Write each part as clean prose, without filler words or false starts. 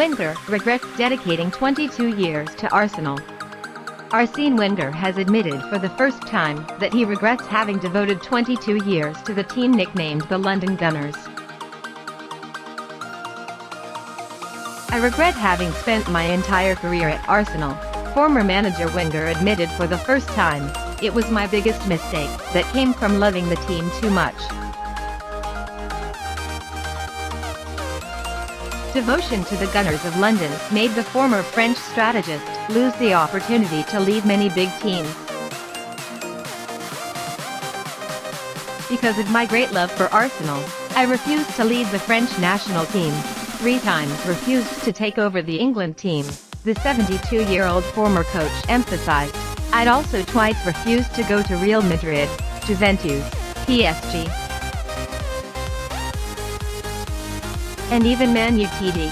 Wenger regrets dedicating 22 years to Arsenal. Arsene Wenger has admitted for the first time that he regrets having devoted 22 years to the team nicknamed the London Gunners. "I regret having spent my entire career at Arsenal," former manager Wenger admitted for the first time. "It was my biggest mistake that came from loving the team too much." Devotion to the Gunners of London made the former French strategist lose the opportunity to lead many big teams. "Because of my great love for Arsenal, I refused to lead the French national team. 3 times refused to take over the England team," the 72-year-old former coach emphasized. "I'd also twice refused to go to Real Madrid, Juventus, PSG, and even Man Utd."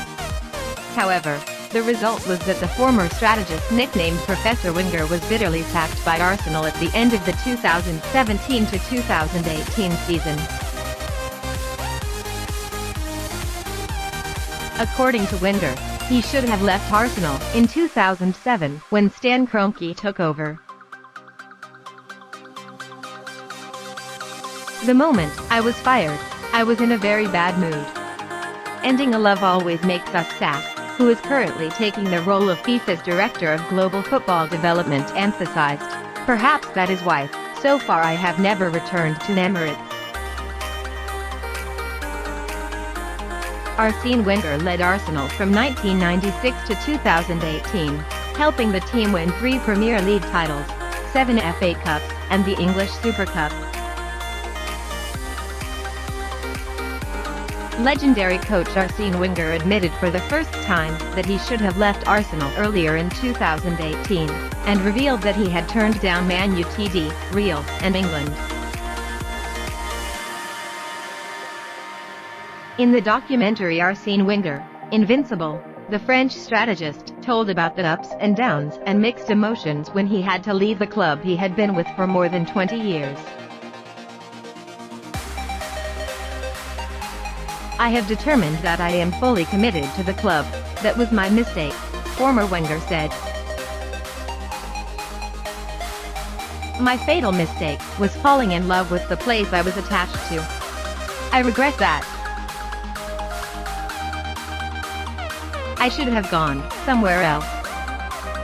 However, the result was that the former strategist nicknamed Professor Wenger was bitterly sacked by Arsenal at the end of the 2017 to 2018 season. According to Wenger, he should have left Arsenal in 2007 when Stan Kroenke took over. "The moment I was fired, I was in a very bad mood. Ending a love always makes us sad," who is currently taking the role of FIFA's Director of Global Football Development emphasized. "Perhaps that is why, so far I have never returned to Emirates." Arsene Wenger led Arsenal from 1996 to 2018, helping the team win 3 Premier League titles, 7 FA Cups, and the English Super Cup. Legendary coach Arsene Wenger admitted for the first time that he should have left Arsenal earlier in 2018, and revealed that he had turned down Man Utd, Real, and England. In the documentary Arsene Wenger, Invincible, the French strategist told about the ups and downs and mixed emotions when he had to leave the club he had been with for more than 20 years. "I have determined that I am fully committed to the club. That was my mistake," former Wenger said. "My fatal mistake was falling in love with the place I was attached to. I regret that. I should have gone somewhere else."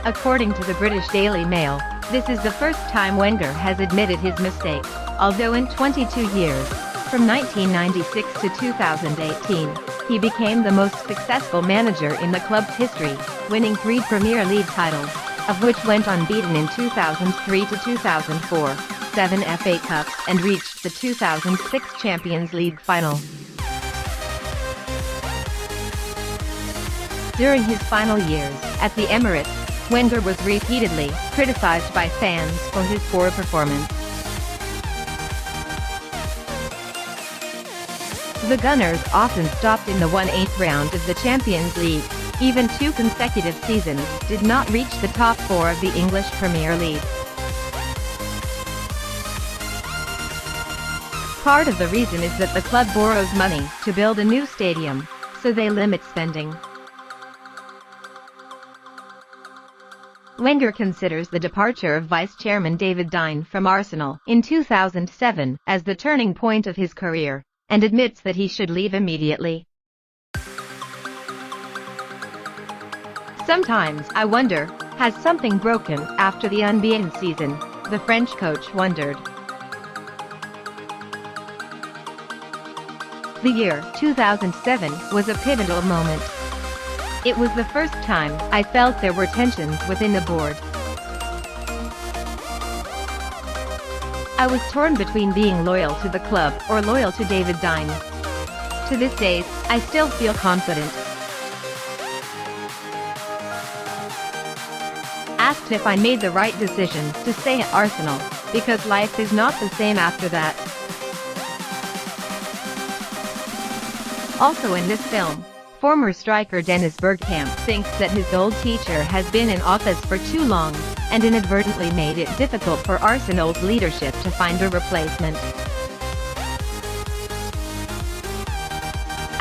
According to the British Daily Mail, this is the first time Wenger has admitted his mistake, although in 22 years, from 1996 to 2018, he became the most successful manager in the club's history, winning 3 Premier League titles, of which went unbeaten in 2003 to 2004, 7 FA Cups, and reached the 2006 Champions League final. During his final years at the Emirates, Wenger was repeatedly criticized by fans for his poor performance. The Gunners often stopped in the 1/8 round of the Champions League. Even 2 consecutive seasons did not reach the top 4 of the English Premier League. Part of the reason is that the club borrows money to build a new stadium, so they limit spending. Wenger considers the departure of vice-chairman David Dine from Arsenal in 2007 as the turning point of his career, and admits that he should leave immediately. "Sometimes I wonder, has something broken after the unbeaten season?" the French coach wondered. The year 2007 was a pivotal moment. It was the first time I felt there were tensions within the board. I was torn between being loyal to the club or loyal to David Dine. To this day, I still feel confident. Asked if I made the right decision to stay at Arsenal, because life is not the same after that. Also in this film, former striker Dennis Bergkamp thinks that his old teacher has been in office for too long, and inadvertently made it difficult for Arsenal's leadership to find a replacement.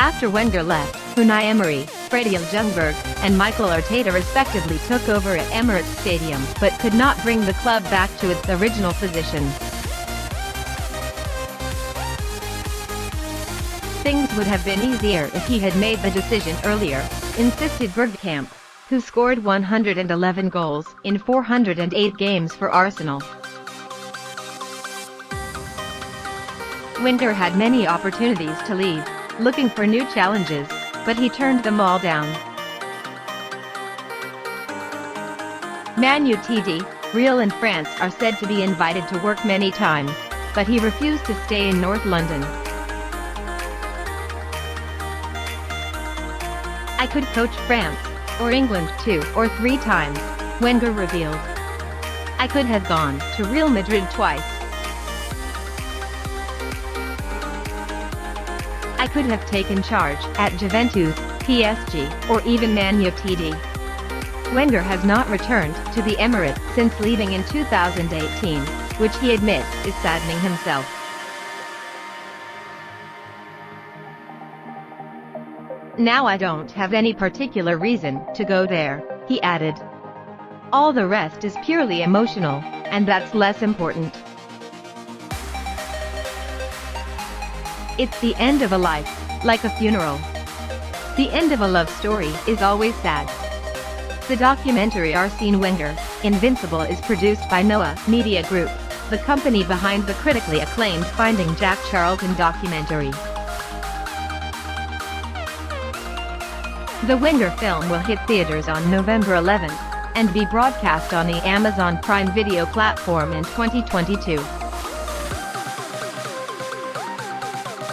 After Wenger left, Unai Emery Freddie Ljungberg and Michael Arteta respectively took over at Emirates Stadium, but could not bring the club back to its original position. Things would have been easier if he had made the decision earlier, insisted Bergkamp, who scored 111 goals in 408 games for Arsenal. Wenger had many opportunities to leave, looking for new challenges, but he turned them all down. Man Utd, Real in France are said to be invited to work many times, but he refused to stay in North London. "I could coach France, or England 2 or 3 times, Wenger revealed. "I could have gone to Real Madrid twice. I could have taken charge at Juventus, PSG, or even Man Utd." Wenger has not returned to the Emirates since leaving in 2018, which he admits is saddening himself. "Now I don't have any particular reason to go there," he added. "All the rest is purely emotional, and that's less important. It's the end of a life, like a funeral. The end of a love story is always sad." The documentary Arsene Wenger, Invincible is produced by Noah Media Group, the company behind the critically acclaimed Finding Jack Charlton documentary. The Wenger film will hit theaters on November 11th, and be broadcast on the Amazon Prime Video platform in 2022.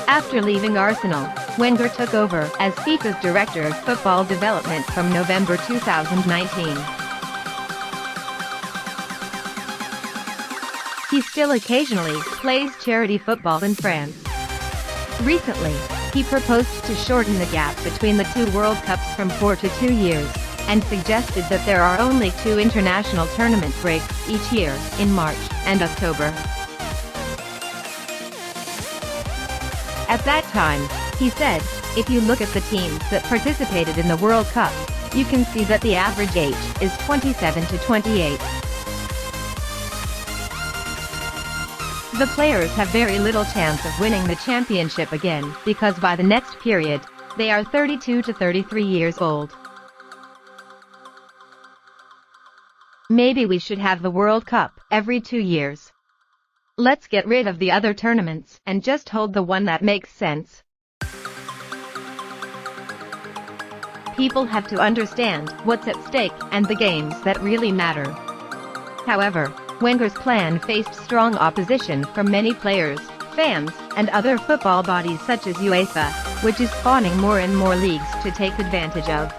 After leaving Arsenal, Wenger took over as FIFA's Director of Football Development from November 2019. He still occasionally plays charity football in France. Recently, he proposed to shorten the gap between the 2 World Cups from 4 to 2 years, and suggested that there are only 2 international tournament breaks each year, in March and October. At that time, he said, "If you look at the teams that participated in the World Cup, you can see that the average age is 27 to 28. The players have very little chance of winning the championship again, because by the next period, they are 32 to 33 years old. Maybe we should have the World Cup every 2 years. Let's get rid of the other tournaments and just hold the one that makes sense. People have to understand what's at stake and the games that really matter." However, Wenger's plan faced strong opposition from many players, fans, and other football bodies such as UEFA, which is spawning more and more leagues to take advantage of.